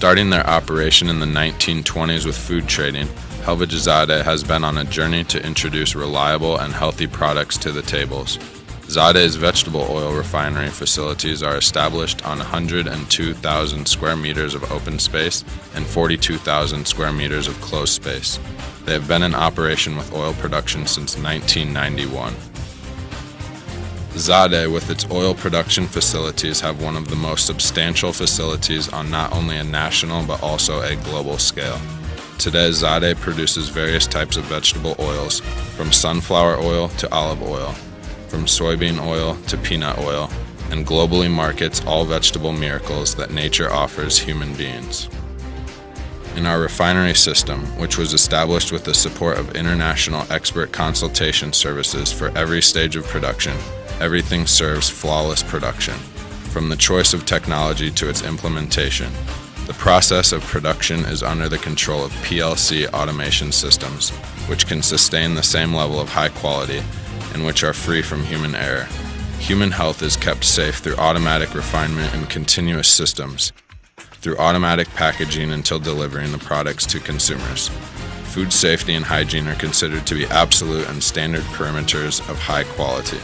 Starting their operation in the 1920s with food trading, Zade has been on a journey to introduce reliable and healthy products to the tables. Zade's vegetable oil refinery facilities are established on 102,000 square meters of open space and 42,000 square meters of closed space. They have been in operation with oil production since 1991. Zade, with its oil production facilities, have one of the most substantial facilities on not only a national but also a global scale. Today, Zade produces various types of vegetable oils, from sunflower oil to olive oil, from soybean oil to peanut oil, and globally markets all vegetable miracles that nature offers human beings. In our refinery system, which was established with the support of international expert consultation services for every stage of production, everything serves flawless production, from the choice of technology to its implementation. The process of production is under the control of PLC automation systems, which can sustain the same level of high quality and which are free from human error. Human health is kept safe through automatic refinement and continuous systems, through automatic packaging until delivering the products to consumers. Food safety and hygiene are considered to be absolute and standard parameters of high quality.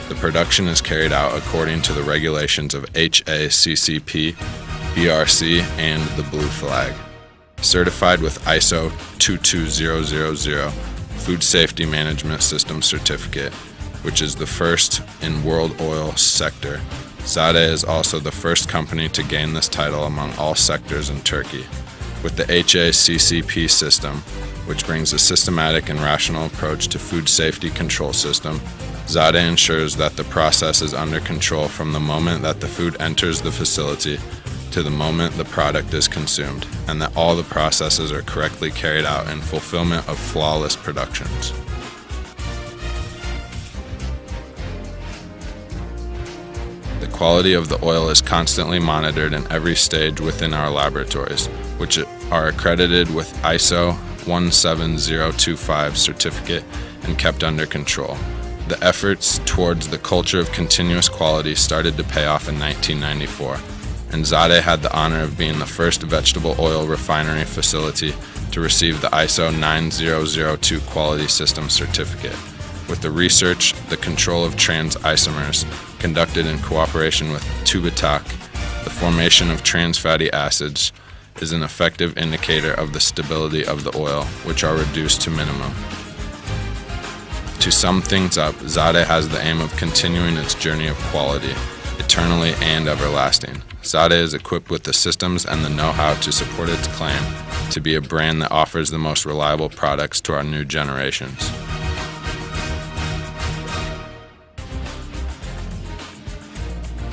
The production is carried out according to the regulations of HACCP, BRC, and the Blue Flag. Certified with ISO 22000 Food Safety Management System Certificate, which is the first in world oil sector. Zade is also the first company to gain this title among all sectors in Turkey. With the HACCP system, which brings a systematic and rational approach to food safety control system, Zade ensures that the process is under control from the moment that the food enters the facility to the moment the product is consumed, and that all the processes are correctly carried out in fulfillment of flawless productions. The quality of the oil is constantly monitored in every stage within our laboratories, which are accredited with ISO 17025 certificate and kept under control. The efforts towards the culture of continuous quality started to pay off in 1994, and Zade had the honor of being the first vegetable oil refinery facility to receive the ISO 9002 quality system certificate. With the research, the control of trans isomers conducted in cooperation with Tubitak, the formation of trans fatty acids is an effective indicator of the stability of the oil, which are reduced to minimum. To sum things up, Zade has the aim of continuing its journey of quality, eternally and everlasting. Zade is equipped with the systems and the know-how to support its claim to be a brand that offers the most reliable products to our new generations.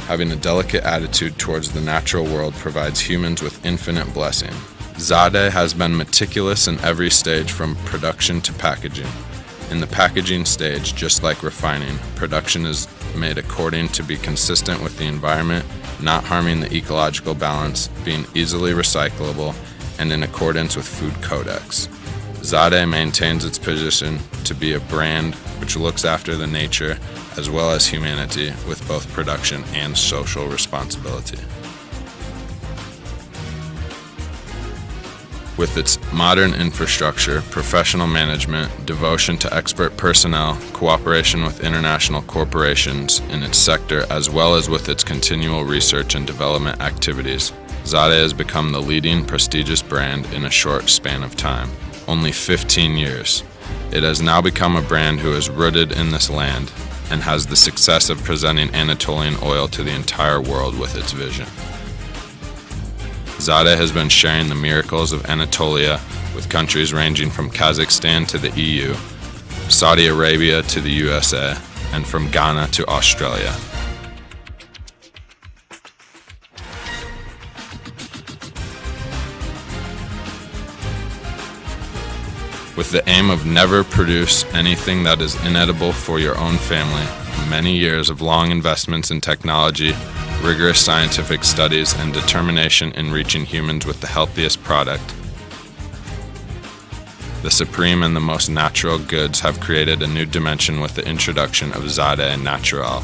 Having a delicate attitude towards the natural world provides humans with infinite blessing. Zade has been meticulous in every stage from production to packaging. In the packaging stage, just like refining, production is made according to be consistent with the environment, not harming the ecological balance, being easily recyclable, and in accordance with food codex. Zade maintains its position to be a brand which looks after the nature as well as humanity with both production and social responsibility. With its modern infrastructure, professional management, devotion to expert personnel, cooperation with international corporations in its sector, as well as with its continual research and development activities, Zade has become the leading prestigious brand in a short span of time. Only 15 years. It has now become a brand who is rooted in this land and has the success of presenting Anatolian oil to the entire world with its vision. Zade has been sharing the miracles of Anatolia with countries ranging from Kazakhstan to the EU, Saudi Arabia to the USA, and from Ghana to Australia. With the aim of never produce anything that is inedible for your own family, many years of long investments in technology, rigorous scientific studies, and determination in reaching humans with the healthiest product, the supreme and the most natural goods have created a new dimension with the introduction of Zade Natural.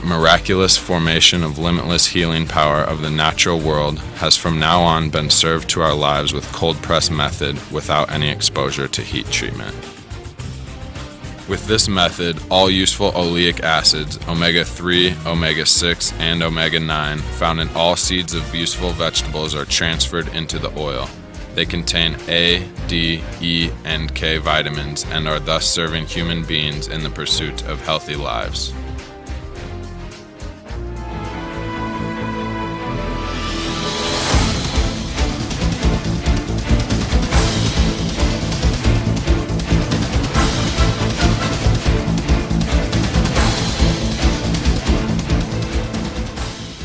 miraculous formation of limitless healing power of the natural world has from now on been served to our lives with cold press method without any exposure to heat treatment. With this method, all useful oleic acids, omega-3, omega-6, and omega-9, found in all seeds of useful vegetables are transferred into the oil. They contain A, D, E, and K vitamins and are thus serving human beings in the pursuit of healthy lives.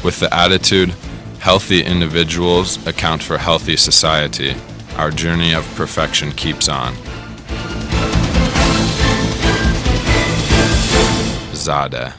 With the attitude, healthy individuals account for healthy society, our journey of perfection keeps on. Zade.